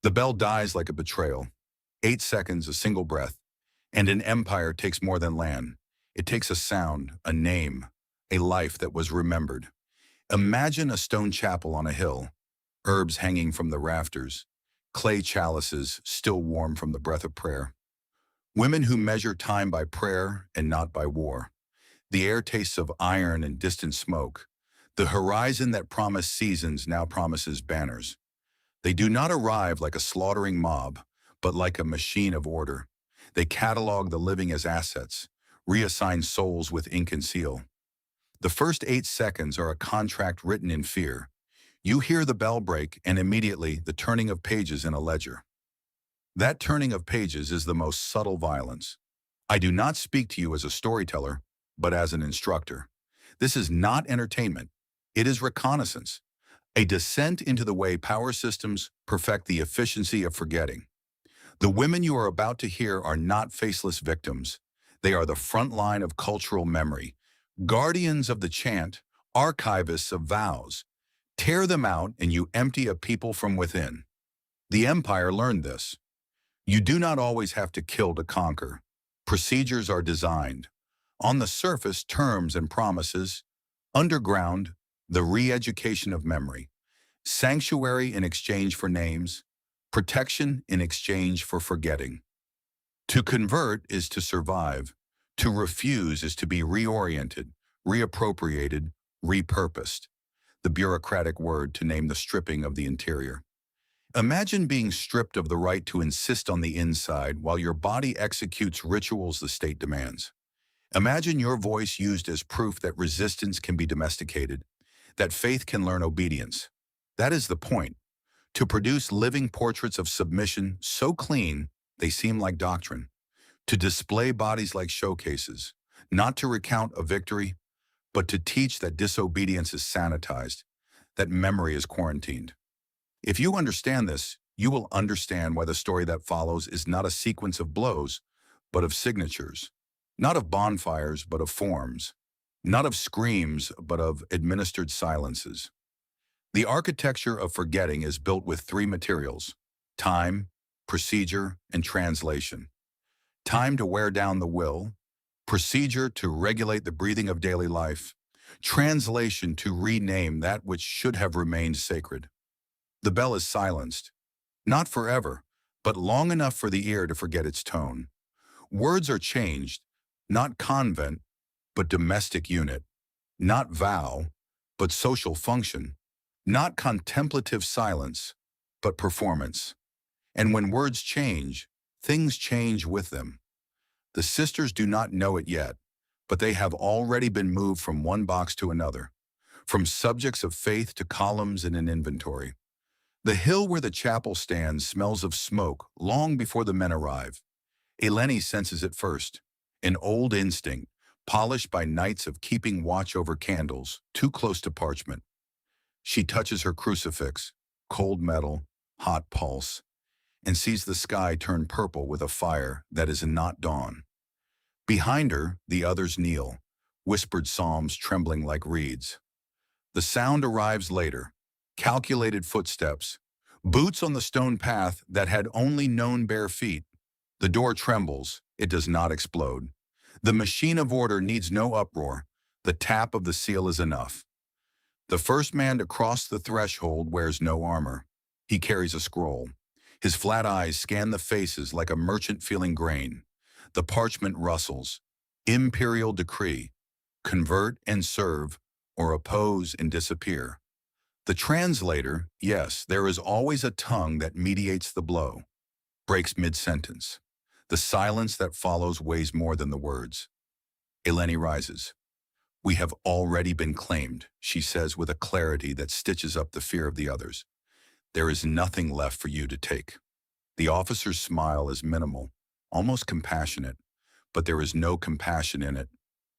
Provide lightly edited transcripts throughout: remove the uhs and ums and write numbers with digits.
The bell dies like a betrayal. 8 seconds, a single breath. And an empire takes more than land. It takes a sound, a name, a life that was remembered. Imagine a stone chapel on a hill, herbs hanging from the rafters, clay chalices still warm from the breath of prayer. Women who measure time by prayer and not by war. The air tastes of iron and distant smoke. The horizon that promised seasons now promises banners. They do not arrive like a slaughtering mob, but like a machine of order. They catalog the living as assets, reassign souls with ink and seal. The first 8 seconds are a contract written in fear. You hear the bell break and immediately the turning of pages in a ledger. That turning of pages is the most subtle violence. I do not speak to you as a storyteller, but as an instructor. This is not entertainment. It is reconnaissance, a descent into the way power systems perfect the efficiency of forgetting. The women you are about to hear are not faceless victims. They are the front line of cultural memory, guardians of the chant, archivists of vows. Tear them out and you empty a people from within. The empire learned this. You do not always have to kill to conquer. Procedures are designed. On the surface, terms and promises. Underground, the re-education of memory. Sanctuary in exchange for names. Protection in exchange for forgetting. To convert is to survive. To refuse is to be reoriented, reappropriated, repurposed. The bureaucratic word to name the stripping of the interior. Imagine being stripped of the right to insist on the inside while your body executes rituals the state demands. Imagine your voice used as proof that resistance can be domesticated, that faith can learn obedience. That is the point. To produce living portraits of submission so clean they seem like doctrine. To display bodies like showcases, not to recount a victory, but to teach that disobedience is sanitized, that memory is quarantined. If you understand this, you will understand why the story that follows is not a sequence of blows, but of signatures. Not of bonfires, but of forms. Not of screams, but of administered silences. The architecture of forgetting is built with 3 materials: time, procedure, and translation. Time to wear down the will, procedure to regulate the breathing of daily life, translation to rename that which should have remained sacred. The bell is silenced, not forever, but long enough for the ear to forget its tone. Words are changed, not convent, but domestic unit, not vow, but social function, not contemplative silence, but performance. And when words change, things change with them. The sisters do not know it yet, but they have already been moved from one box to another, from subjects of faith to columns in an inventory. The hill where the chapel stands smells of smoke long before the men arrive. Eleni senses it first, an old instinct, polished by nights of keeping watch over candles, too close to parchment. She touches her crucifix, cold metal, hot pulse, and sees the sky turn purple with a fire that is not dawn. Behind her, the others kneel, whispered psalms trembling like reeds. The sound arrives later, calculated footsteps, boots on the stone path that had only known bare feet. The door trembles, it does not explode. The machine of order needs no uproar, the tap of the seal is enough. The first man to cross the threshold wears no armor. He carries a scroll. His flat eyes scan the faces like a merchant feeling grain. The parchment rustles. Imperial decree. Convert and serve, or oppose and disappear. The translator, yes, there is always a tongue that mediates the blow, breaks mid-sentence. The silence that follows weighs more than the words. Eleni rises. We have already been claimed, she says with a clarity that stitches up the fear of the others. There is nothing left for you to take. The officer's smile is minimal, almost compassionate, but there is no compassion in it.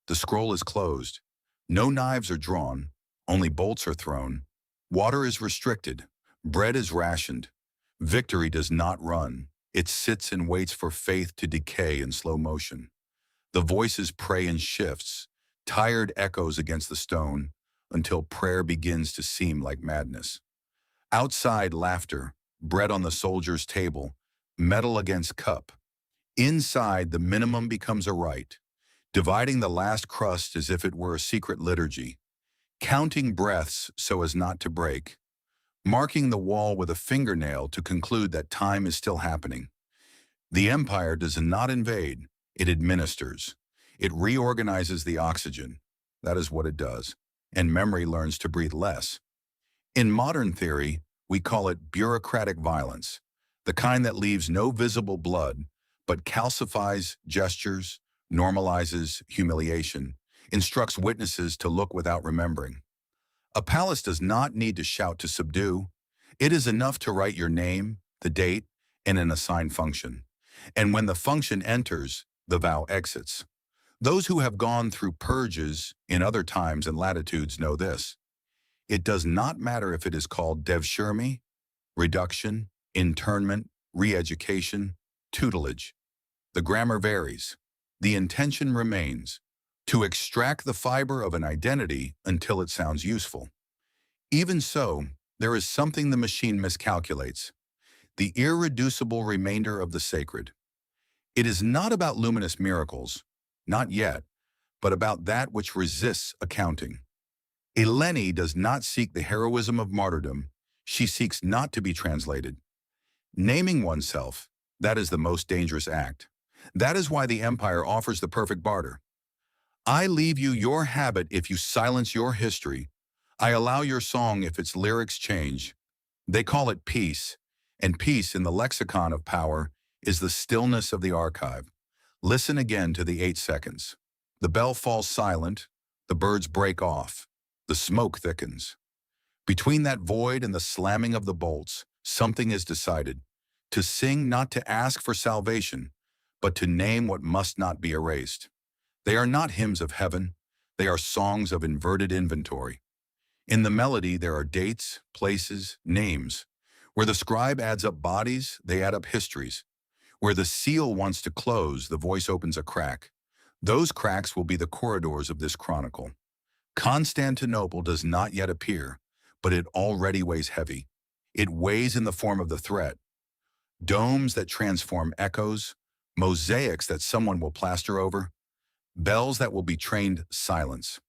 The scroll is closed. No knives are drawn, only bolts are thrown. Water is restricted. Bread is rationed. Victory does not run. It sits and waits for faith to decay in slow motion. The voices pray in shifts, tired echoes against the stone, until prayer begins to seem like madness. Outside, laughter, bread on the soldier's table, metal against cup. Inside, the minimum becomes a rite, dividing the last crust as if it were a secret liturgy, counting breaths so as not to break, marking the wall with a fingernail to conclude that time is still happening. The empire does not invade, it administers. It reorganizes the oxygen. That is what it does. And memory learns to breathe less. In modern theory, we call it bureaucratic violence, the kind that leaves no visible blood, but calcifies gestures, normalizes humiliation, instructs witnesses to look without remembering. A palace does not need to shout to subdue. It is enough to write your name, the date, and an assigned function. And when the function enters, the vow exits. Those who have gone through purges in other times and latitudes know this. It does not matter if it is called devshirme, reduction, internment, re-education, tutelage. The grammar varies. The intention remains, to extract the fiber of an identity until it sounds useful. Even so, there is something the machine miscalculates, the irreducible remainder of the sacred. It is not about luminous miracles, not yet, but about that which resists accounting. Eleni does not seek the heroism of martyrdom. She seeks not to be translated. Naming oneself, that is the most dangerous act. That is why the empire offers the perfect barter. I leave you your habit if you silence your history. I allow your song if its lyrics change. They call it peace, and peace in the lexicon of power is the stillness of the archive. Listen again to the 8 seconds. The bell falls silent, the birds break off, the smoke thickens. Between that void and the slamming of the bolts, something is decided. To sing not to ask for salvation, but to name what must not be erased. They are not hymns of heaven, they are songs of inverted inventory. In the melody there are dates, places, names. Where the scribe adds up bodies, they add up histories. Where the seal wants to close, the voice opens a crack. Those cracks will be the corridors of this chronicle. Constantinople does not yet appear, but it already weighs heavy. It weighs in the form of the threat. Domes that transform echoes, mosaics that someone will plaster over, bells that will be trained silence.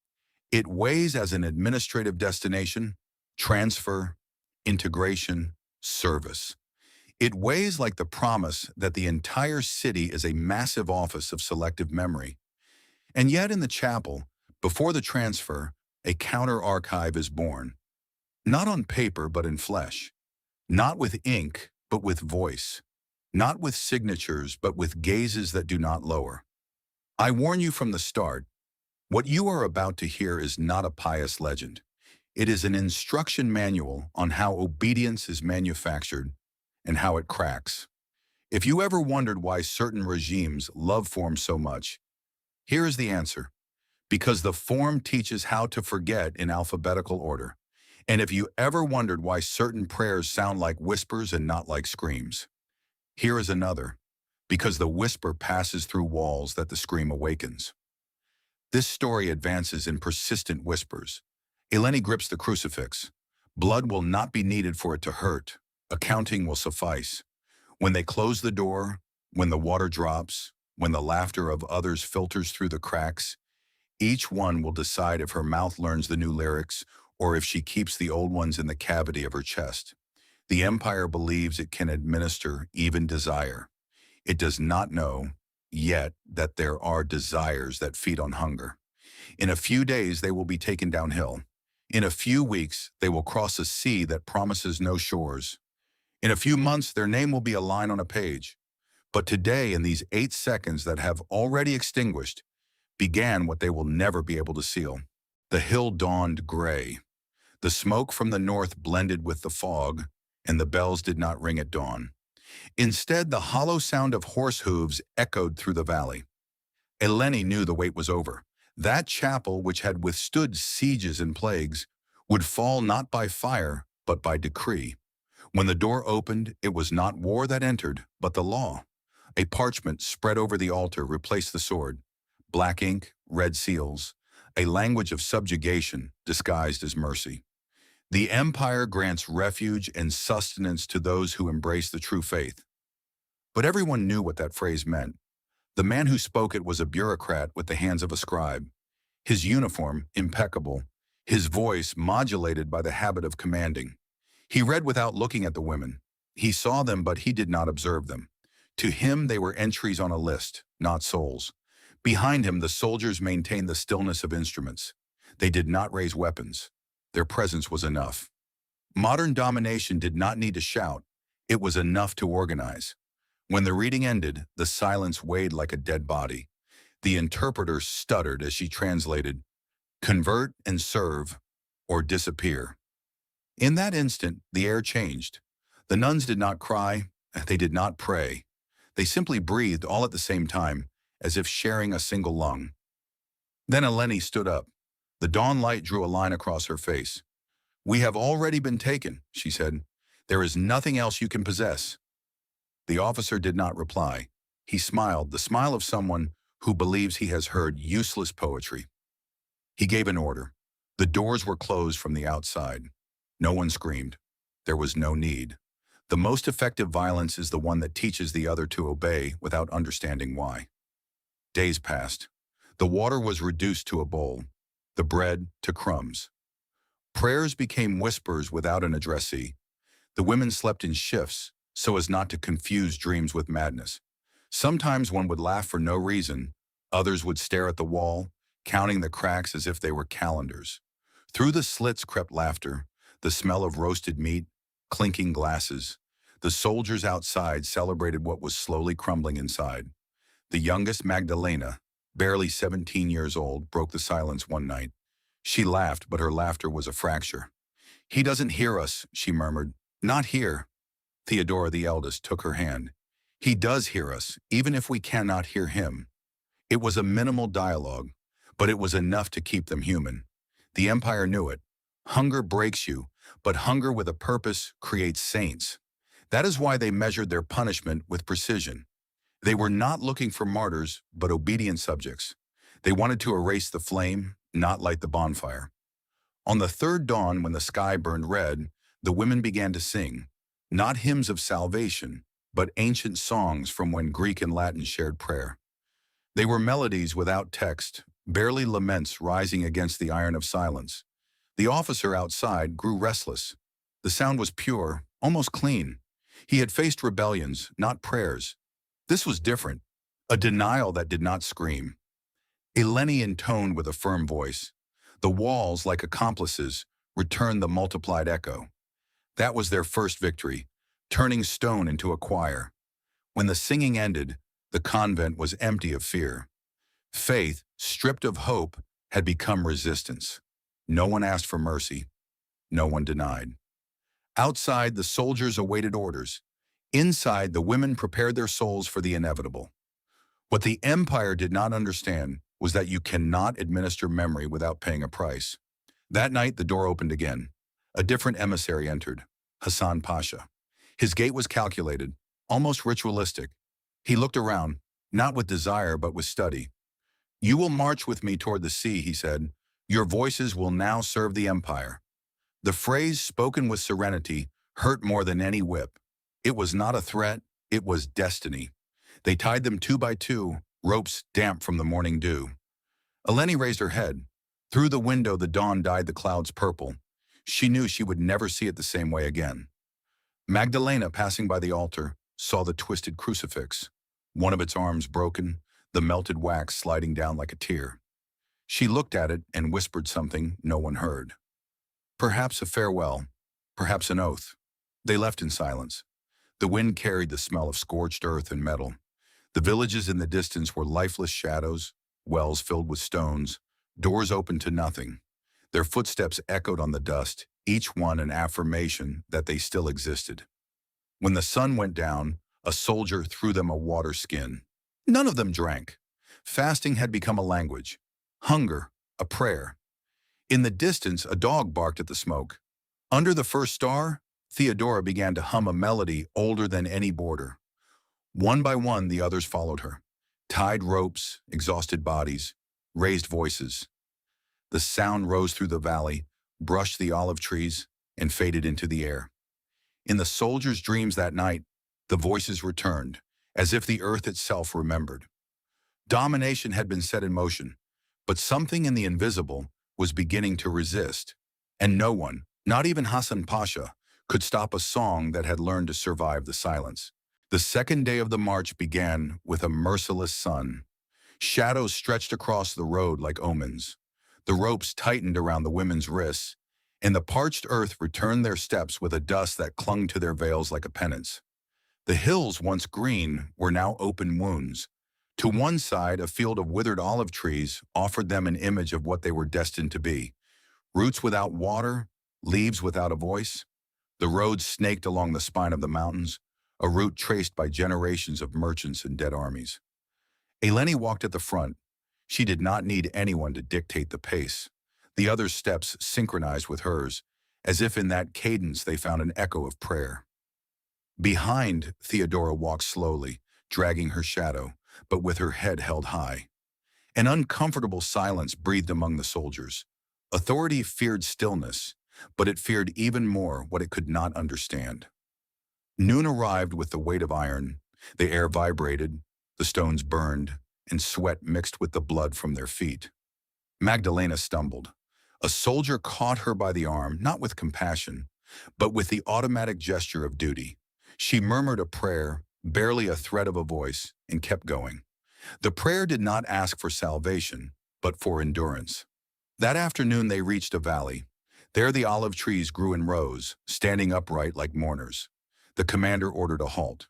It weighs as an administrative destination, transfer, integration, service. It weighs like the promise that the entire city is a massive office of selective memory. And yet in the chapel, before the transfer, a counter-archive is born. Not on paper, but in flesh. Not with ink, but with voice. Not with signatures, but with gazes that do not lower. I warn you from the start, what you are about to hear is not a pious legend. It is an instruction manual on how obedience is manufactured and how it cracks. If you ever wondered why certain regimes love form so much, here is the answer. Because the form teaches how to forget in alphabetical order. And if you ever wondered why certain prayers sound like whispers and not like screams, here is another. Because the whisper passes through walls that the scream awakens. This story advances in persistent whispers. Eleni grips the crucifix. Blood will not be needed for it to hurt. Accounting will suffice. When they close the door, when the water drops, when the laughter of others filters through the cracks, each one will decide if her mouth learns the new lyrics or if she keeps the old ones in the cavity of her chest. The empire believes it can administer even desire. It does not know, yet, that there are desires that feed on hunger. In a few days, they will be taken downhill. In a few weeks, they will cross a sea that promises no shores. In a few months, their name will be a line on a page. But today, in these 8 seconds that have already extinguished, began what they will never be able to seal. The hill dawned gray. The smoke from the north blended with the fog, and the bells did not ring at dawn. Instead, the hollow sound of horse hooves echoed through the valley. Eleni knew the wait was over. That chapel, which had withstood sieges and plagues, would fall not by fire, but by decree. When the door opened, it was not war that entered, but the law. A parchment spread over the altar replaced the sword. Black ink, red seals, a language of subjugation disguised as mercy. The empire grants refuge and sustenance to those who embrace the true faith. But everyone knew what that phrase meant. The man who spoke it was a bureaucrat with the hands of a scribe. His uniform, impeccable. His voice modulated by the habit of commanding. He read without looking at the women. He saw them, but he did not observe them. To him, they were entries on a list, not souls. Behind him, the soldiers maintained the stillness of instruments. They did not raise weapons. Their presence was enough. Modern domination did not need to shout. It was enough to organize. When the reading ended, the silence weighed like a dead body. The interpreter stuttered as she translated, "Convert and serve, or disappear." In that instant, the air changed. The nuns did not cry, they did not pray. They simply breathed all at the same time, as if sharing a single lung. Then Eleni stood up. The dawn light drew a line across her face. "We have already been taken," she said. "There is nothing else you can possess." The officer did not reply. He smiled, the smile of someone who believes he has heard useless poetry. He gave an order. The doors were closed from the outside. No one screamed. There was no need. The most effective violence is the one that teaches the other to obey without understanding why. Days passed. The water was reduced to a bowl, the bread to crumbs. Prayers became whispers without an addressee. The women slept in shifts so as not to confuse dreams with madness. Sometimes one would laugh for no reason. Others would stare at the wall, counting the cracks as if they were calendars. Through the slits crept laughter, the smell of roasted meat, clinking glasses. The soldiers outside celebrated what was slowly crumbling inside. The youngest, Magdalena, barely 17 years old, broke the silence one night. She laughed, but her laughter was a fracture. "He doesn't hear us," she murmured. "Not here." Theodora, the eldest, took her hand. "He does hear us, even if we cannot hear him." It was a minimal dialogue, but it was enough to keep them human. The empire knew it. Hunger breaks you, but hunger with a purpose creates saints. That is why they measured their punishment with precision. They were not looking for martyrs, but obedient subjects. They wanted to erase the flame, not light the bonfire. On the third dawn, when the sky burned red, the women began to sing, not hymns of salvation, but ancient songs from when Greek and Latin shared prayer. They were melodies without text, barely laments rising against the iron of silence. The officer outside grew restless. The sound was pure, almost clean. He had faced rebellions, not prayers. This was different, a denial that did not scream. Eleni intoned with a firm voice. The walls, like accomplices, returned the multiplied echo. That was their first victory, turning stone into a choir. When the singing ended, the convent was empty of fear. Faith, stripped of hope, had become resistance. No one asked for mercy. No one denied. Outside, the soldiers awaited orders. Inside, the women prepared their souls for the inevitable. What the empire did not understand was that you cannot administer memory without paying a price. That night, the door opened again. A different emissary entered, Hassan Pasha. His gait was calculated, almost ritualistic. He looked around, not with desire but with study. "You will march with me toward the sea," he said. "Your voices will now serve the empire." The phrase, spoken with serenity, hurt more than any whip. It was not a threat, it was destiny. They tied them 2 by 2, ropes damp from the morning dew. Eleni raised her head. Through the window, the dawn dyed the clouds purple. She knew she would never see it the same way again. Magdalena, passing by the altar, saw the twisted crucifix, one of its arms broken, the melted wax sliding down like a tear. She looked at it and whispered something no one heard. Perhaps a farewell, perhaps an oath. They left in silence. The wind carried the smell of scorched earth and metal. The villages in the distance were lifeless shadows, wells filled with stones, doors open to nothing. Their footsteps echoed on the dust, each one an affirmation that they still existed. When the sun went down, a soldier threw them a water skin. None of them drank. Fasting had become a language. Hunger, a prayer. In the distance, a dog barked at the smoke. Under the first star, Theodora began to hum a melody older than any border. One by one, the others followed her. Tied ropes, exhausted bodies, raised voices. The sound rose through the valley, brushed the olive trees, and faded into the air. In the soldiers' dreams that night, the voices returned, as if the earth itself remembered. Domination had been set in motion, but something in the invisible was beginning to resist, and no one, not even Hassan Pasha, could stop a song that had learned to survive the silence. The second day of the march began with a merciless sun. Shadows stretched across the road like omens. The ropes tightened around the women's wrists, and the parched earth returned their steps with a dust that clung to their veils like a penance. The hills, once green, were now open wounds. To one side, a field of withered olive trees offered them an image of what they were destined to be. Roots without water, leaves without a voice. The road snaked along the spine of the mountains, a route traced by generations of merchants and dead armies. Eleni walked at the front. She did not need anyone to dictate the pace. The others' steps synchronized with hers, as if in that cadence they found an echo of prayer. Behind, Theodora walked slowly, dragging her shadow, but with her head held high. An uncomfortable silence breathed among the soldiers. Authority feared stillness, but it feared even more what it could not understand. Noon arrived with the weight of iron. The air vibrated, the stones burned, and sweat mixed with the blood from their feet. Magdalena stumbled. A soldier caught her by the arm, not with compassion, but with the automatic gesture of duty. She murmured a prayer, barely a thread of a voice, and kept going. The prayer did not ask for salvation, but for endurance. That afternoon they reached a valley. There the olive trees grew in rows, standing upright like mourners. The commander ordered a halt.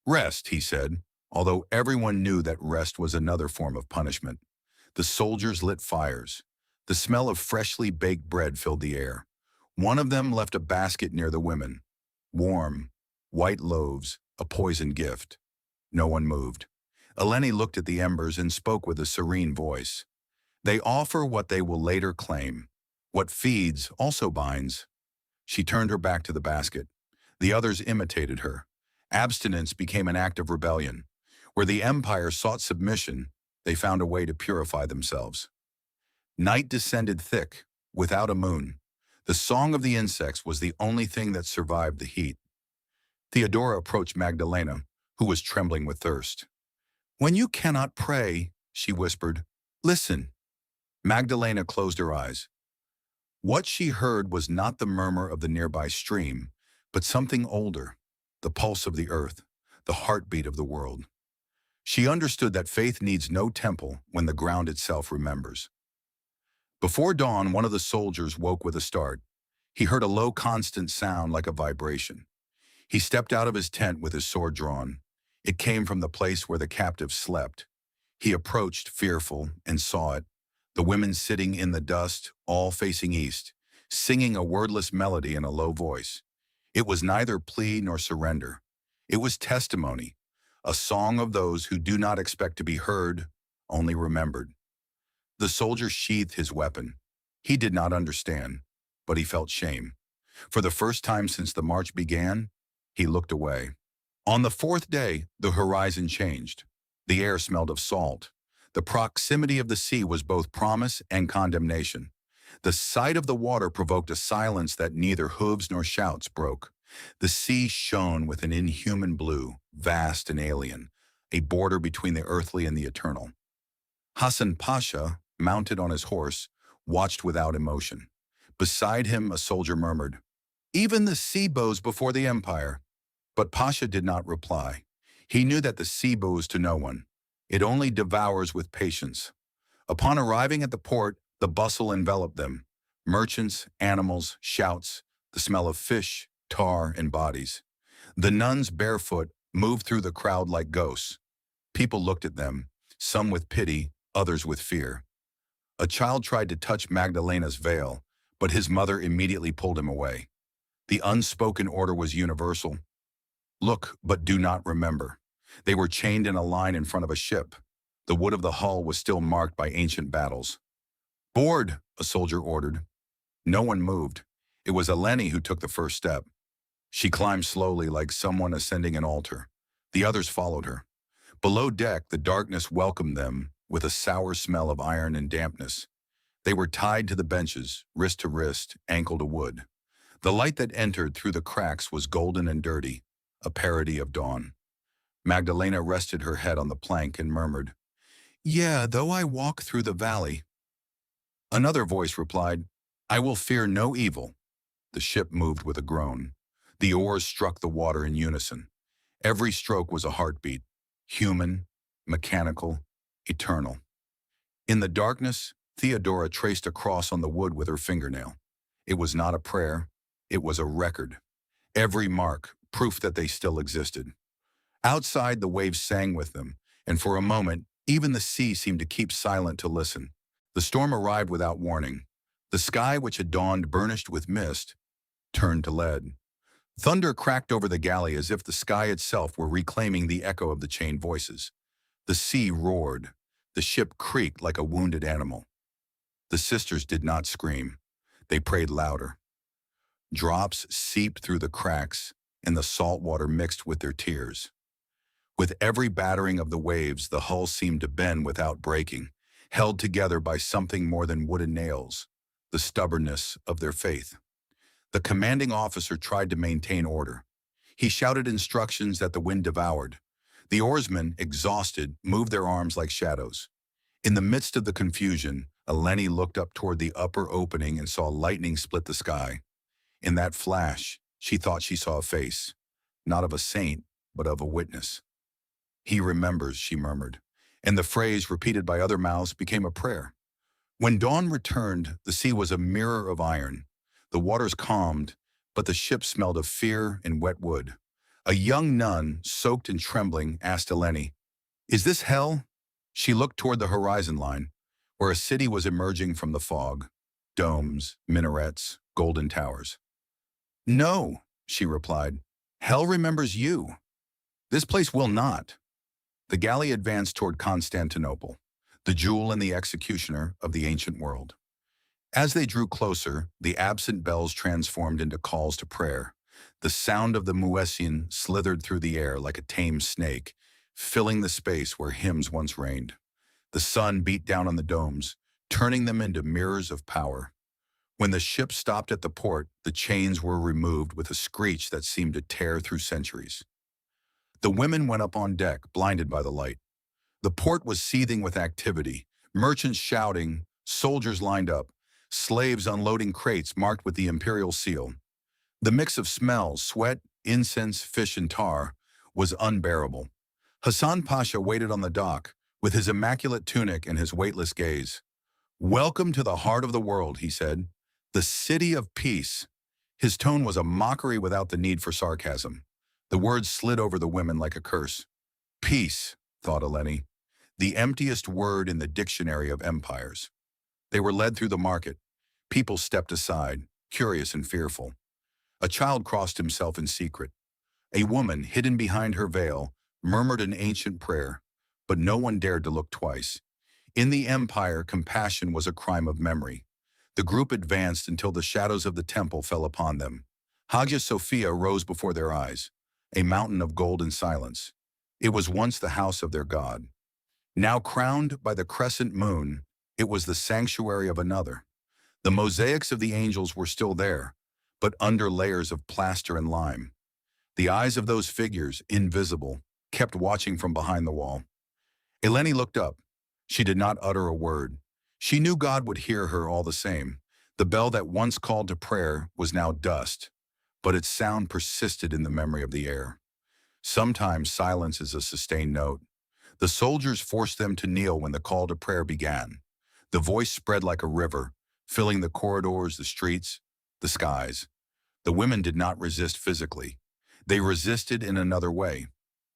"Rest," he said, although everyone knew that rest was another form of punishment. The soldiers lit fires. The smell of freshly baked bread filled the air. One of them left a basket near the women. Warm, white loaves, a poison gift. No one moved. Eleni looked at the embers and spoke with a serene voice. "They offer what they will later claim. What feeds also binds." She turned her back to the basket. The others imitated her. Abstinence became an act of rebellion. Where the empire sought submission, they found a way to purify themselves. Night descended thick, without a moon. The song of the insects was the only thing that survived the heat. Theodora approached Magdalena, who was trembling with thirst. "When you cannot pray," she whispered, "listen." Magdalena closed her eyes. What she heard was not the murmur of the nearby stream, but something older, the pulse of the earth, the heartbeat of the world. She understood that faith needs no temple when the ground itself remembers. Before dawn, one of the soldiers woke with a start. He heard a low, constant sound like a vibration. He stepped out of his tent with his sword drawn. It came from the place where the captives slept. He approached, fearful, and saw it. The women sitting in the dust, all facing east, singing a wordless melody in a low voice. It was neither plea nor surrender. It was testimony, a song of those who do not expect to be heard, only remembered. The soldier sheathed his weapon. He did not understand, but he felt shame. For the first time since the march began, he looked away. On the fourth day, the horizon changed. The air smelled of salt. The proximity of the sea was both promise and condemnation. The sight of the water provoked a silence that neither hooves nor shouts broke. The sea shone with an inhuman blue, vast and alien, a border between the earthly and the eternal. Hassan Pasha, mounted on his horse, watched without emotion. Beside him, a soldier murmured, "Even the sea bows before the empire." But Pasha did not reply. He knew that the sea bows to no one. It only devours with patience. Upon arriving at the port, the bustle enveloped them. Merchants, animals, shouts, the smell of fish, tar, and bodies. The nuns, barefoot, moved through the crowd like ghosts. People looked at them, some with pity, others with fear. A child tried to touch Magdalena's veil, but his mother immediately pulled him away. The unspoken order was universal. Look, but do not remember. They were chained in a line in front of a ship. The wood of the hull was still marked by ancient battles. "Board," a soldier ordered. No one moved. It was Eleni who took the first step. She climbed slowly like someone ascending an altar. The others followed her. Below deck, the darkness welcomed them with a sour smell of iron and dampness. They were tied to the benches, wrist to wrist, ankle to wood. The light that entered through the cracks was golden and dirty, a parody of dawn. Magdalena rested her head on the plank and murmured, "Yeah, though I walk through the valley." Another voice replied, "I will fear no evil." The ship moved with a groan. The oars struck the water in unison. Every stroke was a heartbeat, human, mechanical, eternal. In the darkness, Theodora traced a cross on the wood with her fingernail. It was not a prayer, it was a record. Every mark, proof that they still existed. Outside, the waves sang with them, and for a moment, even the sea seemed to keep silent to listen. The storm arrived without warning. The sky, which had dawned burnished with mist, turned to lead. Thunder cracked over the galley as if the sky itself were reclaiming the echo of the chained voices. The sea roared. The ship creaked like a wounded animal. The sisters did not scream. They prayed louder. Drops seeped through the cracks, and the salt water mixed with their tears. With every battering of the waves, the hull seemed to bend without breaking, held together by something more than wooden nails, the stubbornness of their faith. The commanding officer tried to maintain order. He shouted instructions that the wind devoured. The oarsmen, exhausted, moved their arms like shadows. In the midst of the confusion, Eleni looked up toward the upper opening and saw lightning split the sky. In that flash, she thought she saw a face, not of a saint, but of a witness. "He remembers," she murmured, and the phrase, repeated by other mouths, became a prayer. When dawn returned, the sea was a mirror of iron. The waters calmed, but the ship smelled of fear and wet wood. A young nun, soaked and trembling, asked Eleni, "Is this hell?" She looked toward the horizon line, where a city was emerging from the fog. Domes, minarets, golden towers. "No," she replied. "Hell remembers you. This place will not." The galley advanced toward Constantinople, the jewel and the executioner of the ancient world. As they drew closer, the absent bells transformed into calls to prayer. The sound of the muezzin slithered through the air like a tame snake, filling the space where hymns once reigned. The sun beat down on the domes, turning them into mirrors of power. When the ship stopped at the port, the chains were removed with a screech that seemed to tear through centuries. The women went up on deck, blinded by the light. The port was seething with activity, merchants shouting, soldiers lined up, slaves unloading crates marked with the imperial seal. The mix of smells, sweat, incense, fish, and tar, was unbearable. Hassan Pasha waited on the dock, with his immaculate tunic and his weightless gaze. "Welcome to the heart of the world," he said. "The city of peace." His tone was a mockery without the need for sarcasm. The words slid over the women like a curse. Peace, thought Eleni, the emptiest word in the dictionary of empires. They were led through the market. People stepped aside, curious and fearful. A child crossed himself in secret. A woman, hidden behind her veil, murmured an ancient prayer, but no one dared to look twice. In the empire, compassion was a crime of memory. The group advanced until the shadows of the temple fell upon them. Hagia Sophia rose before their eyes, a mountain of gold and silence. It was once the house of their god. Now crowned by the crescent moon, it was the sanctuary of another. The mosaics of the angels were still there, but under layers of plaster and lime. The eyes of those figures, invisible, kept watching from behind the wall. Eleni looked up. She did not utter a word. She knew God would hear her all the same. The bell that once called to prayer was now dust, but its sound persisted in the memory of the air. Sometimes silence is a sustained note. The soldiers forced them to kneel when the call to prayer began. The voice spread like a river, filling the corridors, the streets, the skies. The women did not resist physically. They resisted in another way,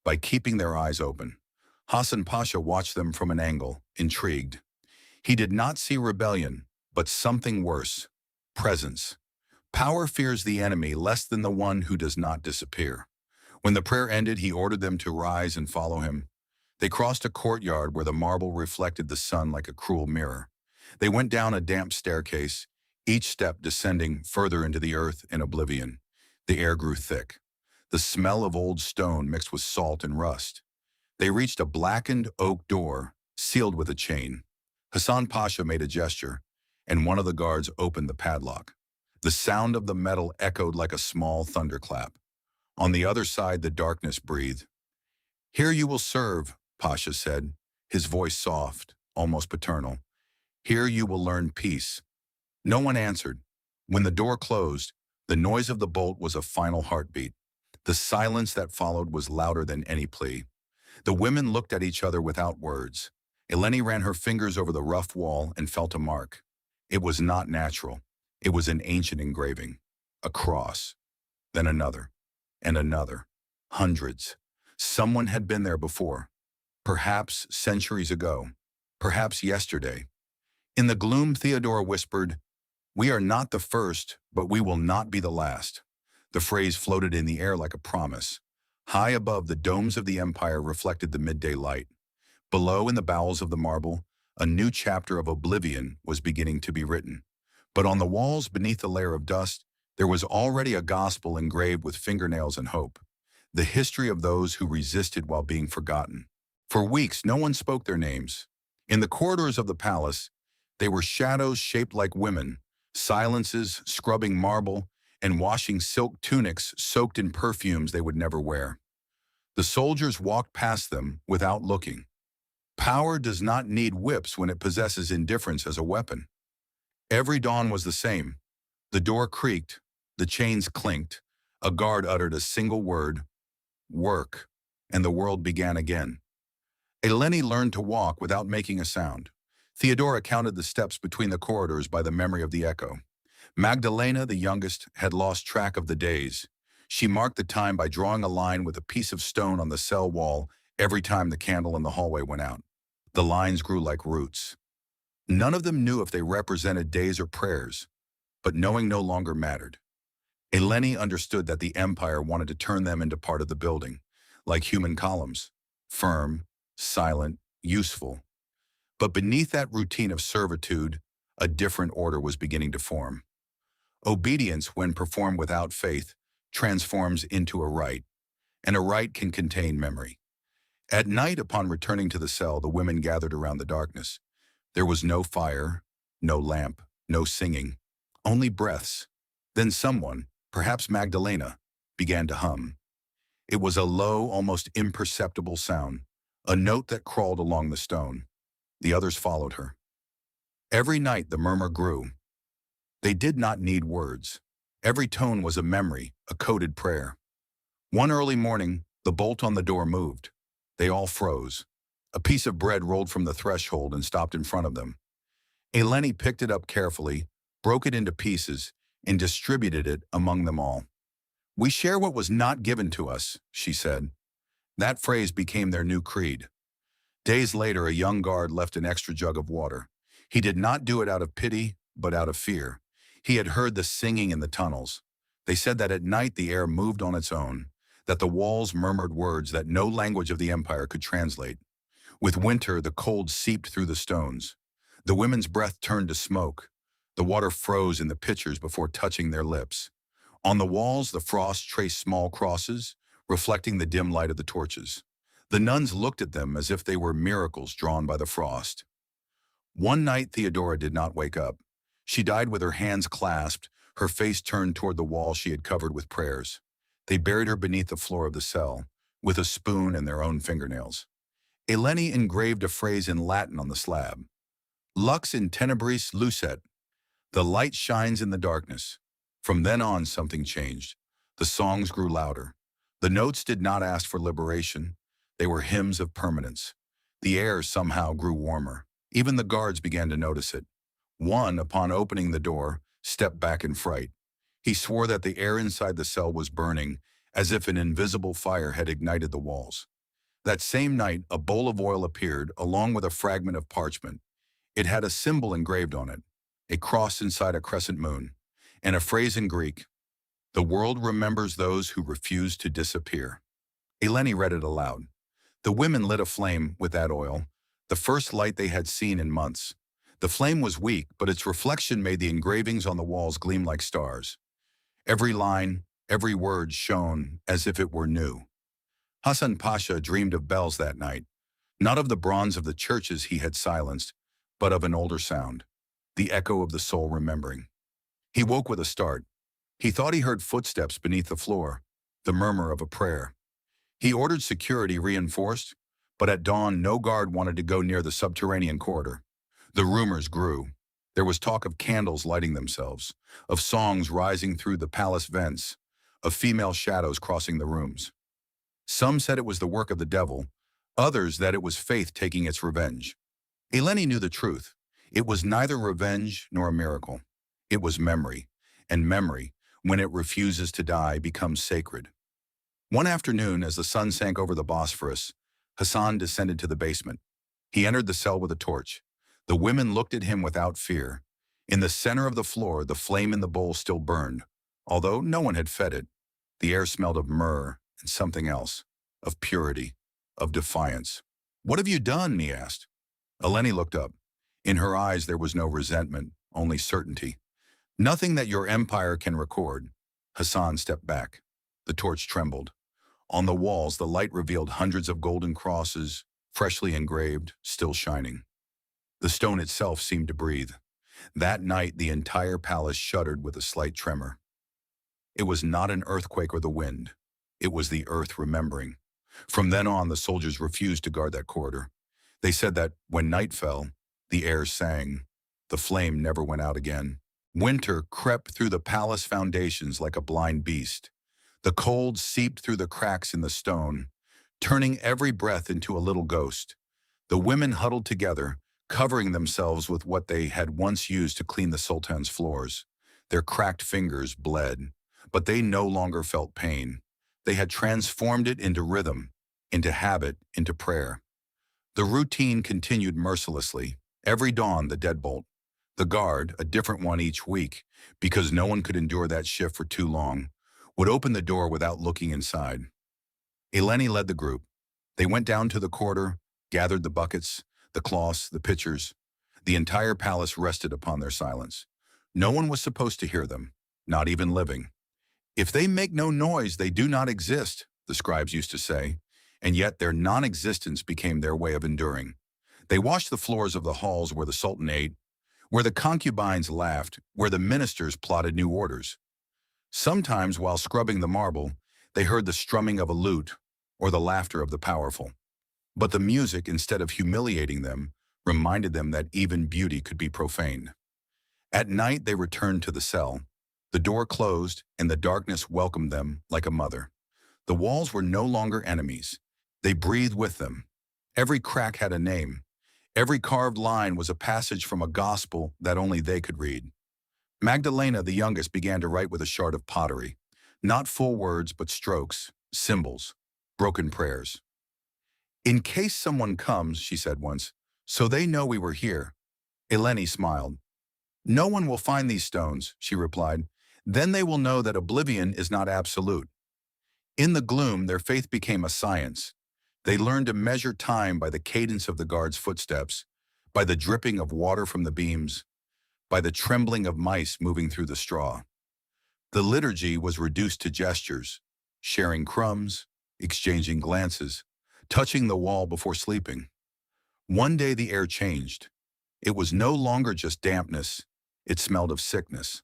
by keeping their eyes open. Hassan Pasha watched them from an angle, intrigued. He did not see rebellion, but something worse, presence. Power fears the enemy less than the one who does not disappear. When the prayer ended, he ordered them to rise and follow him. They crossed a courtyard where the marble reflected the sun like a cruel mirror. They went down a damp staircase, each step descending further into the earth and oblivion. The air grew thick. The smell of old stone mixed with salt and rust. They reached a blackened oak door, sealed with a chain. Hassan Pasha made a gesture, and one of the guards opened the padlock. The sound of the metal echoed like a small thunderclap. On the other side, the darkness breathed. "Here you will serve," Pasha said, his voice soft, almost paternal. "Here you will learn peace." No one answered. When the door closed, the noise of the bolt was a final heartbeat. The silence that followed was louder than any plea. The women looked at each other without words. Eleni ran her fingers over the rough wall and felt a mark. It was not natural. It was an ancient engraving. A cross. Then another. And another. Hundreds. Someone had been there before. Perhaps centuries ago. Perhaps yesterday. In the gloom, Theodora whispered, "We are not the first, but we will not be the last." The phrase floated in the air like a promise. High above, the domes of the empire reflected the midday light. Below, in the bowels of the marble, a new chapter of oblivion was beginning to be written. But on the walls, beneath the layer of dust, there was already a gospel engraved with fingernails and hope. The history of those who resisted while being forgotten. For weeks, no one spoke their names. In the corridors of the palace, they were shadows shaped like women, silences scrubbing marble, and washing silk tunics soaked in perfumes they would never wear. The soldiers walked past them without looking. Power does not need whips when it possesses indifference as a weapon. Every dawn was the same. The door creaked, the chains clinked, a guard uttered a single word, "Work," and the world began again. Eleni learned to walk without making a sound. Theodora counted the steps between the corridors by the memory of the echo. Magdalena, the youngest, had lost track of the days. She marked the time by drawing a line with a piece of stone on the cell wall every time the candle in the hallway went out. The lines grew like roots. None of them knew if they represented days or prayers, but knowing no longer mattered. Eleni understood that the empire wanted to turn them into part of the building, like human columns, firm, silent, useful. But beneath that routine of servitude, a different order was beginning to form. Obedience, when performed without faith, transforms into a rite, and a rite can contain memory. At night, upon returning to the cell, the women gathered around the darkness. There was no fire, no lamp, no singing, only breaths. Then someone, perhaps Magdalena, began to hum. It was a low, almost imperceptible sound, a note that crawled along the stone. The others followed her. Every night the murmur grew. They did not need words. Every tone was a memory, a coded prayer. One early morning, the bolt on the door moved. They all froze. A piece of bread rolled from the threshold and stopped in front of them. Eleni picked it up carefully, broke it into pieces, and distributed it among them all. "We share what was not given to us," she said. That phrase became their new creed. Days later, a young guard left an extra jug of water. He did not do it out of pity, but out of fear. He had heard the singing in the tunnels. They said that at night the air moved on its own, that the walls murmured words that no language of the empire could translate. With winter, the cold seeped through the stones. The women's breath turned to smoke. The water froze in the pitchers before touching their lips. On the walls, the frost traced small crosses, reflecting the dim light of the torches. The nuns looked at them as if they were miracles drawn by the frost. One night, Theodora did not wake up. She died with her hands clasped, her face turned toward the wall she had covered with prayers. They buried her beneath the floor of the cell, with a spoon and their own fingernails. Eleni engraved a phrase in Latin on the slab. "Lux in tenebris lucet." The light shines in the darkness. From then on, something changed. The songs grew louder. The notes did not ask for liberation. They were hymns of permanence. The air somehow grew warmer. Even the guards began to notice it. One, upon opening the door, stepped back in fright. He swore that the air inside the cell was burning, as if an invisible fire had ignited the walls. That same night, a bowl of oil appeared, along with a fragment of parchment. It had a symbol engraved on it, a cross inside a crescent moon, and a phrase in Greek, "The world remembers those who refuse to disappear." Eleni read it aloud. The women lit a flame with that oil, the first light they had seen in months. The flame was weak, but its reflection made the engravings on the walls gleam like stars. Every line, every word shone as if it were new. Hassan Pasha dreamed of bells that night, not of the bronze of the churches he had silenced, but of an older sound, the echo of the soul remembering. He woke with a start. He thought he heard footsteps beneath the floor, the murmur of a prayer. He ordered security reinforced, but at dawn no guard wanted to go near the subterranean corridor. The rumors grew. There was talk of candles lighting themselves, of songs rising through the palace vents, of female shadows crossing the rooms. Some said it was the work of the devil, others that it was faith taking its revenge. Eleni knew the truth. It was neither revenge nor a miracle. It was memory, and memory, when it refuses to die, becomes sacred. One afternoon, as the sun sank over the Bosphorus, Hassan descended to the basement. He entered the cell with a torch. The women looked at him without fear. In the center of the floor, the flame in the bowl still burned, although no one had fed it. The air smelled of myrrh and something else, of purity, of defiance. "What have you done?" he asked. Eleni looked up. In her eyes there was no resentment, only certainty. "Nothing that your empire can record." Hassan stepped back. The torch trembled. On the walls, the light revealed hundreds of golden crosses, freshly engraved, still shining. The stone itself seemed to breathe. That night, the entire palace shuddered with a slight tremor. It was not an earthquake or the wind. It was the earth remembering. From then on, the soldiers refused to guard that corridor. They said that when night fell, the air sang. The flame never went out again. Winter crept through the palace foundations like a blind beast. The cold seeped through the cracks in the stone, turning every breath into a little ghost. The women huddled together, covering themselves with what they had once used to clean the sultan's floors. Their cracked fingers bled, but they no longer felt pain. They had transformed it into rhythm, into habit, into prayer. The routine continued mercilessly. Every dawn, the deadbolt. The guard, a different one each week, because no one could endure that shift for too long, would open the door without looking inside. Eleni led the group. They went down to the corridor, gathered the buckets, the cloths, the pitchers. The entire palace rested upon their silence. No one was supposed to hear them, not even living. "If they make no noise, they do not exist," the scribes used to say, and yet their non-existence became their way of enduring. They washed the floors of the halls where the sultan ate, where the concubines laughed, where the ministers plotted new orders. Sometimes, while scrubbing the marble, they heard the strumming of a lute or the laughter of the powerful. But the music, instead of humiliating them, reminded them that even beauty could be profaned. At night, they returned to the cell. The door closed, and the darkness welcomed them like a mother. The walls were no longer enemies. They breathed with them. Every crack had a name. Every carved line was a passage from a gospel that only they could read. Magdalena, the youngest, began to write with a shard of pottery. Not full words, but strokes, symbols, broken prayers. "In case someone comes," she said once, "so they know we were here." Eleni smiled. "No one will find these stones," she replied. "Then they will know that oblivion is not absolute." In the gloom, their faith became a science. They learned to measure time by the cadence of the guard's footsteps, by the dripping of water from the beams, by the trembling of mice moving through the straw. The liturgy was reduced to gestures, sharing crumbs, exchanging glances, touching the wall before sleeping. One day the air changed. It was no longer just dampness, it smelled of sickness.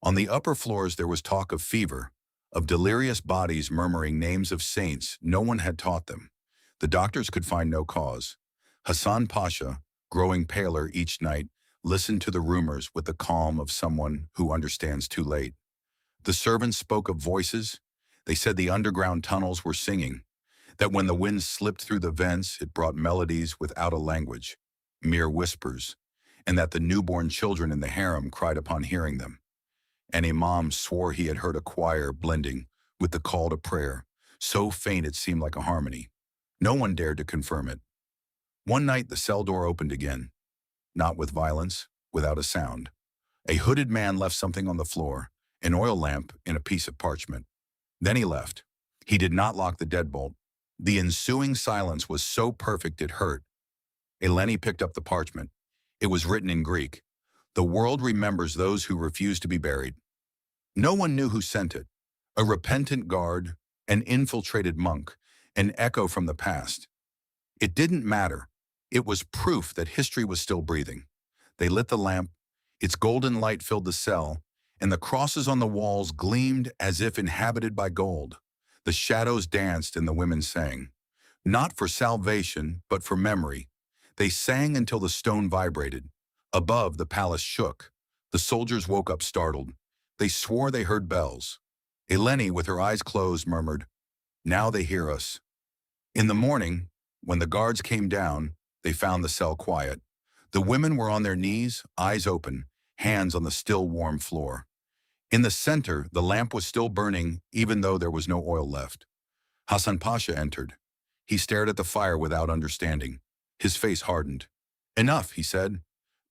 On the upper floors there was talk of fever, of delirious bodies murmuring names of saints no one had taught them. The doctors could find no cause. Hassan Pasha, growing paler each night, listened to the rumors with the calm of someone who understands too late. The servants spoke of voices. They said the underground tunnels were singing, that when the wind slipped through the vents, it brought melodies without a language, mere whispers, and that the newborn children in the harem cried upon hearing them. An imam swore he had heard a choir blending with the call to prayer, so faint it seemed like a harmony. No one dared to confirm it. One night the cell door opened again, not with violence, without a sound. A hooded man left something on the floor, an oil lamp and a piece of parchment. Then he left. He did not lock the deadbolt. The ensuing silence was so perfect it hurt. Eleni picked up the parchment. It was written in Greek. "The world remembers those who refuse to be buried." No one knew who sent it. A repentant guard, an infiltrated monk, an echo from the past. It didn't matter. It was proof that history was still breathing. They lit the lamp. Its golden light filled the cell, and the crosses on the walls gleamed as if inhabited by gold. The shadows danced and the women sang. Not for salvation, but for memory. They sang until the stone vibrated. Above, the palace shook. The soldiers woke up startled. They swore they heard bells. Eleni, with her eyes closed, murmured, "Now they hear us." In the morning, when the guards came down, they found the cell quiet. The women were on their knees, eyes open, hands on the still warm floor. In the center, the lamp was still burning, even though there was no oil left. Hassan Pasha entered. He stared at the fire without understanding. His face hardened. "Enough," he said.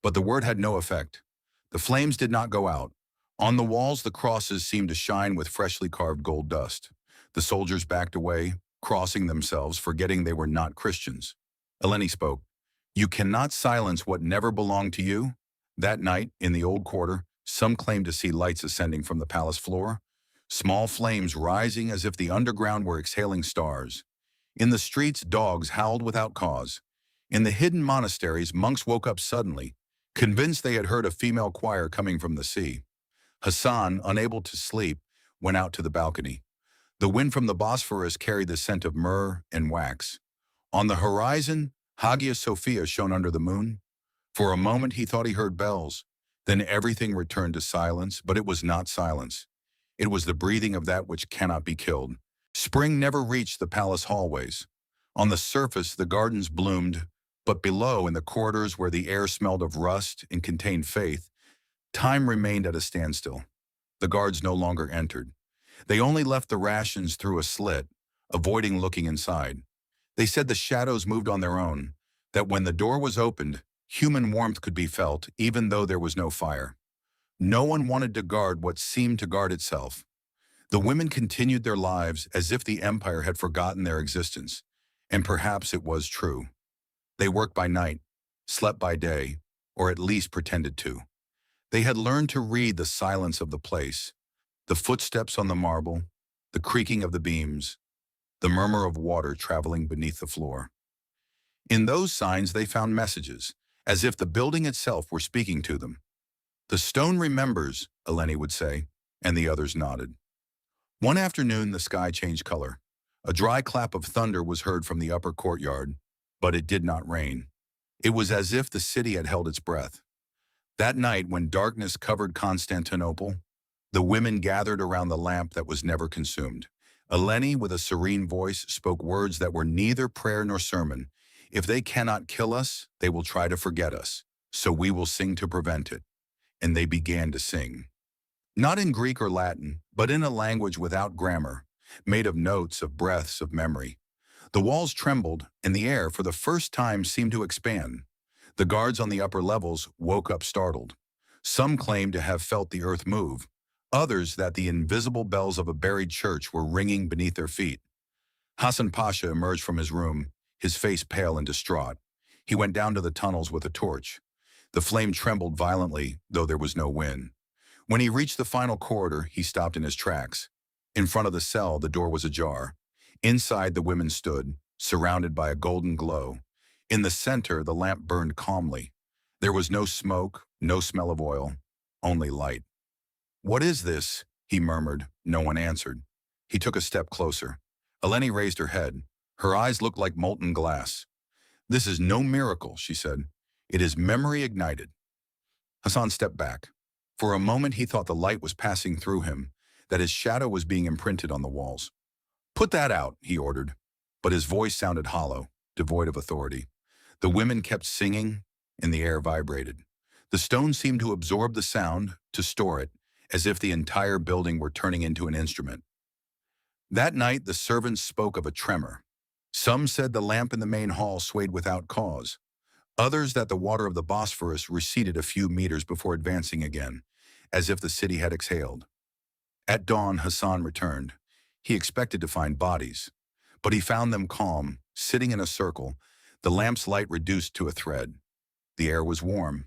But the word had no effect. The flames did not go out. On the walls, the crosses seemed to shine with freshly carved gold dust. The soldiers backed away, crossing themselves, forgetting they were not Christians. Eleni spoke. "You cannot silence what never belonged to you." That night, in the old quarter, some claimed to see lights ascending from the palace floor, small flames rising as if the underground were exhaling stars. In the streets, dogs howled without cause. In the hidden monasteries, monks woke up suddenly, convinced they had heard a female choir coming from the sea. Hassan, unable to sleep, went out to the balcony. The wind from the Bosphorus carried the scent of myrrh and wax. On the horizon, Hagia Sophia shone under the moon. For a moment he thought he heard bells. Then everything returned to silence, but it was not silence. It was the breathing of that which cannot be killed. Spring never reached the palace hallways. On the surface, the gardens bloomed, but below, in the corridors where the air smelled of rust and contained faith, time remained at a standstill. The guards no longer entered. They only left the rations through a slit, avoiding looking inside. They said the shadows moved on their own, that when the door was opened, human warmth could be felt, even though there was no fire. No one wanted to guard what seemed to guard itself. The women continued their lives as if the empire had forgotten their existence, and perhaps it was true. They worked by night, slept by day, or at least pretended to. They had learned to read the silence of the place, the footsteps on the marble, the creaking of the beams, the murmur of water traveling beneath the floor. In those signs they found messages, as if the building itself were speaking to them. "The stone remembers," Eleni would say, and the others nodded. One afternoon, the sky changed color. A dry clap of thunder was heard from the upper courtyard, but it did not rain. It was as if the city had held its breath. That night, when darkness covered Constantinople, the women gathered around the lamp that was never consumed. Eleni, with a serene voice, spoke words that were neither prayer nor sermon. "If they cannot kill us, they will try to forget us, so we will sing to prevent it." And they began to sing. Not in Greek or Latin, but in a language without grammar, made of notes, of breaths, of memory. The walls trembled, and the air, for the first time, seemed to expand. The guards on the upper levels woke up startled. Some claimed to have felt the earth move, others that the invisible bells of a buried church were ringing beneath their feet. Hassan Pasha emerged from his room, his face pale and distraught. He went down to the tunnels with a torch. The flame trembled violently, though there was no wind. When he reached the final corridor, he stopped in his tracks. In front of the cell, the door was ajar. Inside, the women stood, surrounded by a golden glow. In the center, the lamp burned calmly. There was no smoke, no smell of oil, only light. "What is this?" he murmured. No one answered. He took a step closer. Eleni raised her head. Her eyes looked like molten glass. "This is no miracle," she said. "It is memory ignited." Hassan stepped back. For a moment he thought the light was passing through him, that his shadow was being imprinted on the walls. "Put that out," he ordered. But his voice sounded hollow, devoid of authority. The women kept singing, and the air vibrated. The stone seemed to absorb the sound, to store it, as if the entire building were turning into an instrument. That night, the servants spoke of a tremor. Some said the lamp in the main hall swayed without cause. Others that the water of the Bosphorus receded a few meters before advancing again, as if the city had exhaled. At dawn, Hassan returned. He expected to find bodies, but he found them calm, sitting in a circle, the lamp's light reduced to a thread. The air was warm.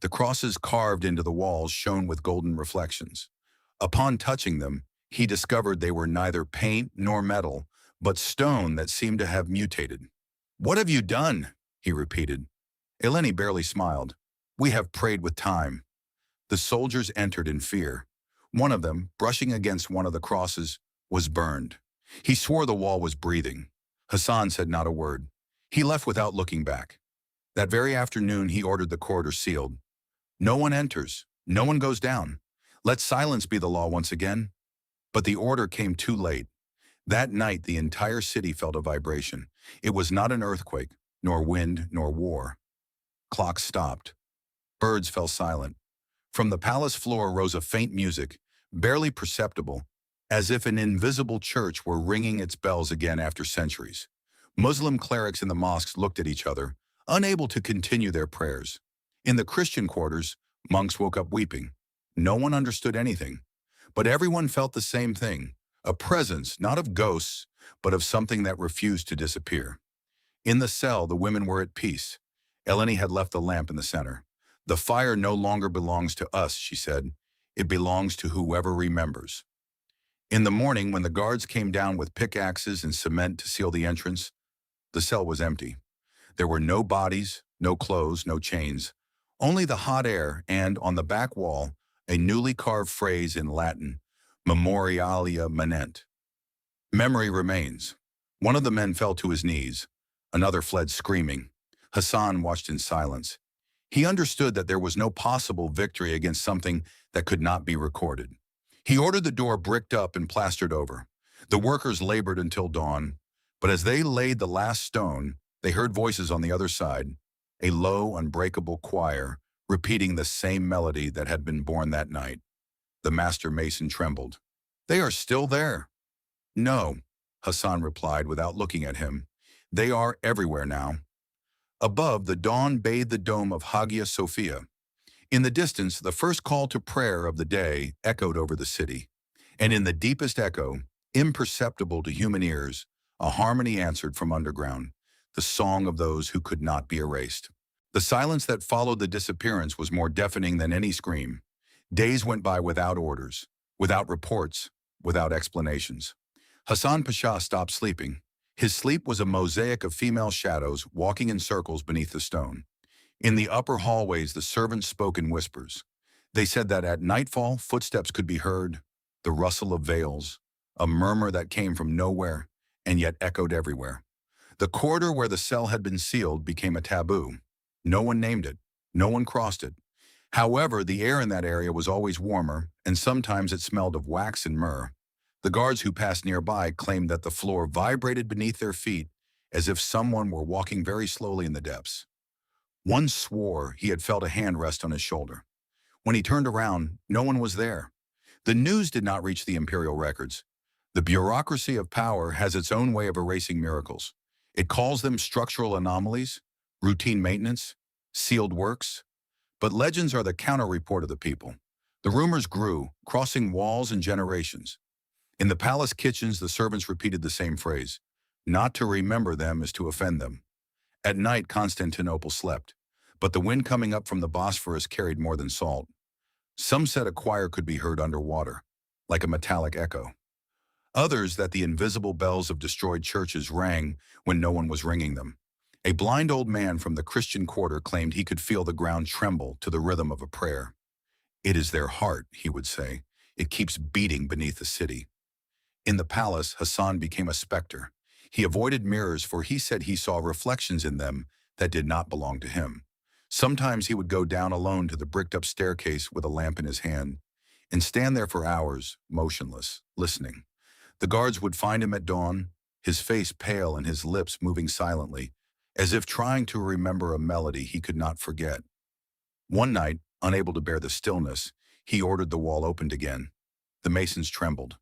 The crosses carved into the walls shone with golden reflections. Upon touching them, he discovered they were neither paint nor metal, but stone that seemed to have mutated. "What have you done?" he repeated. Eleni barely smiled. "We have prayed with time." The soldiers entered in fear. One of them, brushing against one of the crosses, was burned. He swore the wall was breathing. Hassan said not a word. He left without looking back. That very afternoon, he ordered the corridor sealed. No one enters. No one goes down. Let silence be the law once again. But the order came too late. That night, the entire city felt a vibration. It was not an earthquake, nor wind, nor war. Clocks stopped. Birds fell silent. From the palace floor rose a faint music, barely perceptible, as if an invisible church were ringing its bells again after centuries. Muslim clerics in the mosques looked at each other, unable to continue their prayers. In the Christian quarters, monks woke up weeping. No one understood anything, but everyone felt the same thing, a presence not of ghosts, but of something that refused to disappear. In the cell, the women were at peace. Eleni had left the lamp in the center. The fire no longer belongs to us, she said. It belongs to whoever remembers. In the morning, when the guards came down with pickaxes and cement to seal the entrance, the cell was empty. There were no bodies, no clothes, no chains, only the hot air and, on the back wall, a newly carved phrase in Latin, Memorialia Manent. Memory remains. One of the men fell to his knees. Another fled screaming. Hassan watched in silence. He understood that there was no possible victory against something that could not be recorded. He ordered the door bricked up and plastered over. The workers labored until dawn, but as they laid the last stone, they heard voices on the other side, a low, unbreakable choir, repeating the same melody that had been born that night. The master mason trembled. "They are still there." "No," Hassan replied without looking at him. "They are everywhere now." Above, the dawn bathed the dome of Hagia Sophia. In the distance, the first call to prayer of the day echoed over the city. And in the deepest echo, imperceptible to human ears, a harmony answered from underground, the song of those who could not be erased. The silence that followed the disappearance was more deafening than any scream. Days went by without orders, without reports, without explanations. Hassan Pasha stopped sleeping. His sleep was a mosaic of female shadows walking in circles beneath the stone. In the upper hallways, the servants spoke in whispers. They said that at nightfall, footsteps could be heard, the rustle of veils, a murmur that came from nowhere and yet echoed everywhere. The corridor where the cell had been sealed became a taboo. No one named it. No one crossed it. However, the air in that area was always warmer, and sometimes it smelled of wax and myrrh. The guards who passed nearby claimed that the floor vibrated beneath their feet as if someone were walking very slowly in the depths. One swore he had felt a hand rest on his shoulder. When he turned around, no one was there. The news did not reach the imperial records. The bureaucracy of power has its own way of erasing miracles. It calls them structural anomalies, routine maintenance, sealed works. But legends are the counter-report of the people. The rumors grew, crossing walls and generations. In the palace kitchens, the servants repeated the same phrase. Not to remember them is to offend them. At night, Constantinople slept, but the wind coming up from the Bosphorus carried more than salt. Some said a choir could be heard underwater, like a metallic echo. Others that the invisible bells of destroyed churches rang when no one was ringing them. A blind old man from the Christian quarter claimed he could feel the ground tremble to the rhythm of a prayer. "It is their heart," he would say. "It keeps beating beneath the city." In the palace, Hassan became a specter. He avoided mirrors, for he said he saw reflections in them that did not belong to him. Sometimes he would go down alone to the bricked-up staircase with a lamp in his hand and stand there for hours, motionless, listening. The guards would find him at dawn, his face pale and his lips moving silently, as if trying to remember a melody he could not forget. One night, unable to bear the stillness, he ordered the wall opened again. The masons trembled.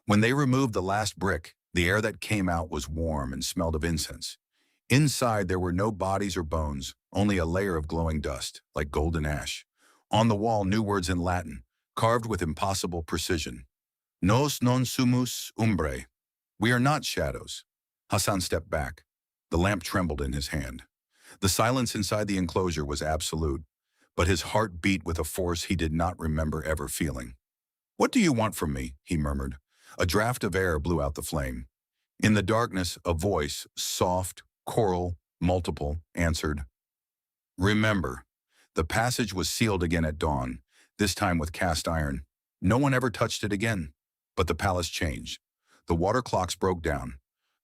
When they removed the last brick, the air that came out was warm and smelled of incense. Inside, there were no bodies or bones, only a layer of glowing dust, like golden ash. On the wall, new words in Latin, carved with impossible precision. Nos non sumus umbrae. We are not shadows. Hassan stepped back. The lamp trembled in his hand. The silence inside the enclosure was absolute, but his heart beat with a force he did not remember ever feeling. "What do you want from me?" he murmured. A draft of air blew out the flame. In the darkness, a voice, soft, choral, multiple, answered. "Remember." The passage was sealed again at dawn, this time with cast iron. No one ever touched it again. But the palace changed. The water clocks broke down.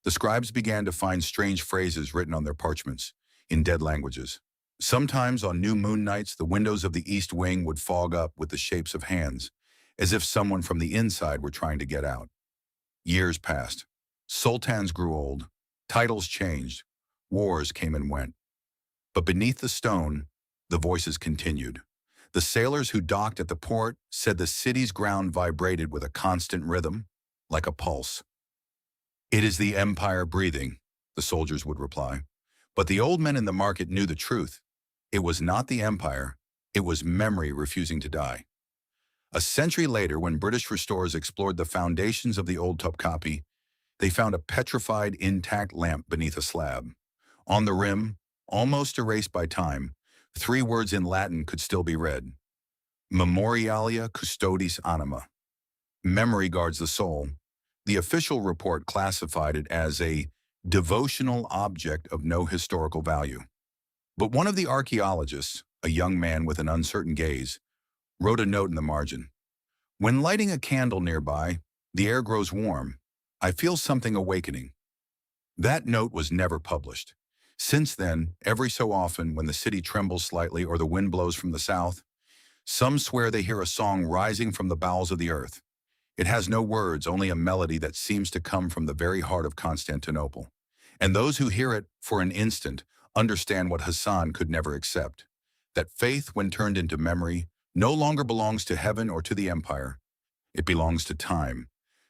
The scribes began to find strange phrases written on their parchments, in dead languages. Sometimes on new moon nights, the windows of the east wing would fog up with the shapes of hands, as if someone from the inside were trying to get out. Years passed. Sultans grew old. Titles changed. Wars came and went. But beneath the stone, the voices continued. The sailors who docked at the port said the city's ground vibrated with a constant rhythm, like a pulse. "It is the empire breathing," the soldiers would reply. But the old men in the market knew the truth. It was not the empire, it was memory refusing to die. A century later, when British restorers explored the foundations of the old Topkapi, they found a petrified, intact lamp beneath a slab. On the rim, almost erased by time, 3 words in Latin could still be read: Memorialia Custodis Anima. Memory guards the soul. The official report classified it as a devotional object of no historical value. But one of the archaeologists, a young man with an uncertain gaze, wrote a note in the margin. "When lighting a candle nearby, the air grows warm. I feel something awakening." That note was never published. Since then, every so often, when the city trembles slightly or the wind blows from the south, some swear they hear a song rising from the bowels of the earth. It has no words, only a melody that seems to come from the very heart of Constantinople. And those who hear it for an instant understand what Hassan could never accept: that faith, when turned into memory, no longer belongs to heaven or to the empire. It belongs to time.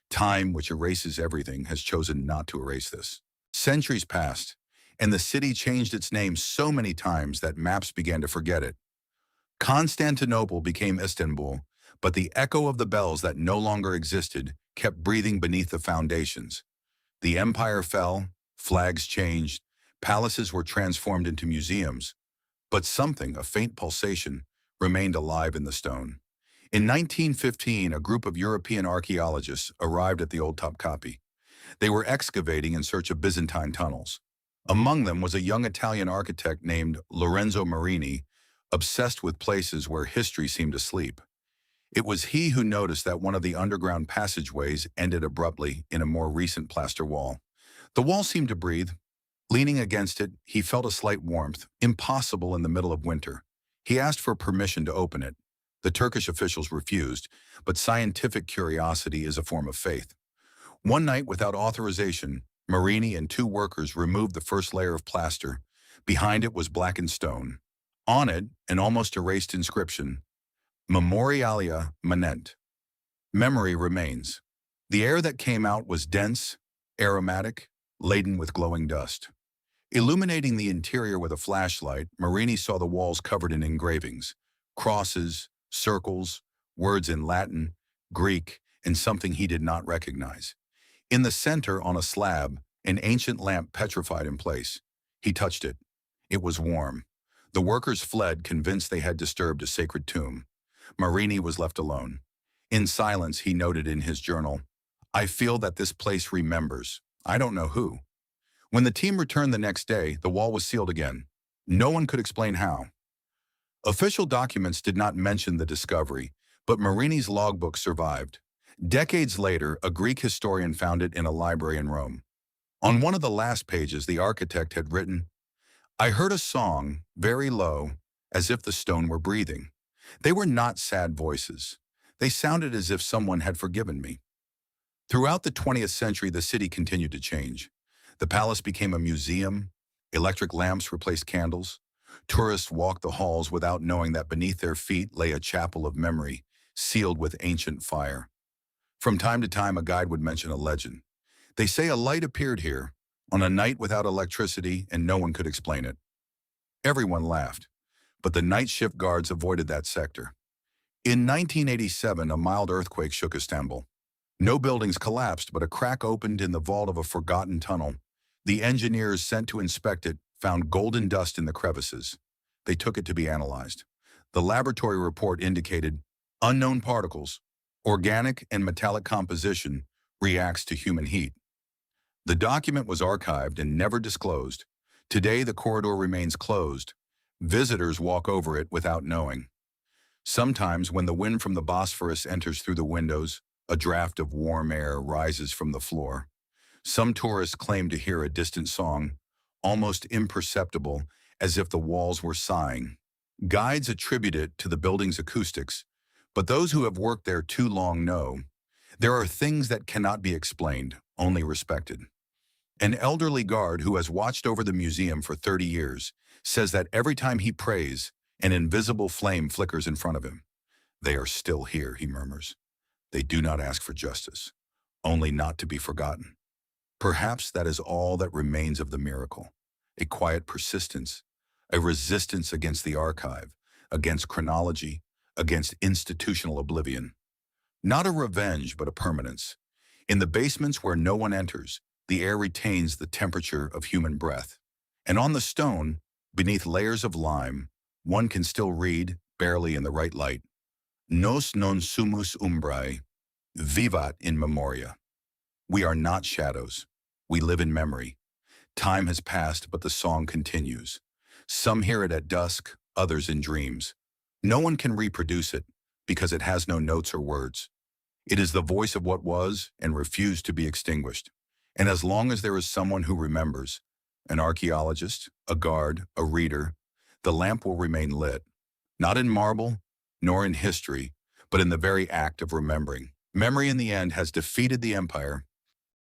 Time, which erases everything, has chosen not to erase this. Centuries passed, and the city changed its name so many times that maps began to forget it. Constantinople became Istanbul, but the echo of the bells that no longer existed kept breathing beneath the foundations. The empire fell, flags changed, palaces were transformed into museums, but something, a faint pulsation, remained alive in the stone. In 1915, a group of European archaeologists arrived at the old Topkapi. They were excavating in search of Byzantine tunnels. Among them was a young Italian architect named Lorenzo Marini, obsessed with places where history seemed to sleep. It was he who noticed that one of the underground passageways ended abruptly in a more recent plaster wall. The wall seemed to breathe. Leaning against it, he felt a slight warmth, impossible in the middle of winter. He asked for permission to open it. The Turkish officials refused, but scientific curiosity is a form of faith. One night, without authorization, Marini and 2 workers removed the first layer of plaster. Behind it was blackened stone. On it, an almost erased inscription: Memorialia Manent. Memory remains. The air that came out was dense, aromatic, laden with glowing dust. Illuminating the interior with a flashlight, Marini saw the walls covered in engravings: crosses, circles, words in Latin, Greek, and something he did not recognize. In the center, on a slab, an ancient lamp petrified in place. He touched it. It was warm. The workers fled, convinced they had disturbed a sacred tomb. Marini was left alone. In silence, he noted in his journal, "I feel that this place remembers. I don't know who." When the team returned the next day, the wall was sealed again. No one could explain how. Official documents did not mention the discovery, but Marini's logbook survived. Decades later, a Greek historian found it in a library in Rome. On one of the last pages, the architect had written, "I heard a song, very low, as if the stone were breathing. They were not sad voices. They sounded as if someone had forgiven me." Throughout the 20th century, the city continued to change. The palace became a museum. Electric lamps replaced candles. Tourists walked the halls without knowing that beneath their feet lay a chapel of memory, sealed with ancient fire. From time to time, a guide would mention a legend. They say a light appeared here on a night without electricity, and no one could explain it. Everyone laughed, but the night shift guards avoided that sector. In 1987, a mild earthquake shook Istanbul. No buildings collapsed, but a crack opened in the vault of a forgotten tunnel. The engineers sent to inspect it found golden dust in the crevices. They took it to be analyzed. The laboratory report indicated unknown particles, organic and metallic composition, reacts to human heat. The document was archived and never disclosed. Today, the corridor remains closed. Visitors walk over it without knowing. Sometimes, when the wind from the Bosphorus enters through the windows, a draft of warm air rises from the floor. Some tourists claim to hear a distant song, almost imperceptible, as if the walls were sighing. Guides attribute it to the building's acoustics, but those who have worked there too long know there are things that cannot be explained, only respected. An elderly guard who has watched over the museum for 30 years says that every time he prays, an invisible flame flickers in front of him. They are still here, he murmurs. They do not ask for justice, only not to be forgotten. Perhaps that is all that remains of the miracle, a quiet persistence, a resistance against the archive, against chronology, against institutional oblivion. Not a revenge, but a permanence. In the basements where no one enters, the air retains the temperature of human breath. And on the stone, beneath layers of lime, one can still read, barely in the right light, Nos non sumus umbrae, vivat in memoria. We are not shadows. We live in memory. Time has passed, but the song continues. Some hear it at dusk, others in dreams. No one can reproduce it because it has no notes or words. It is the voice of what was and refused to be extinguished. And as long as there is someone who remembers, an archaeologist, a guard, a reader, the lamp will remain lit, not in marble, nor in history, but in the very act of remembering. Memory in the end has defeated the empire,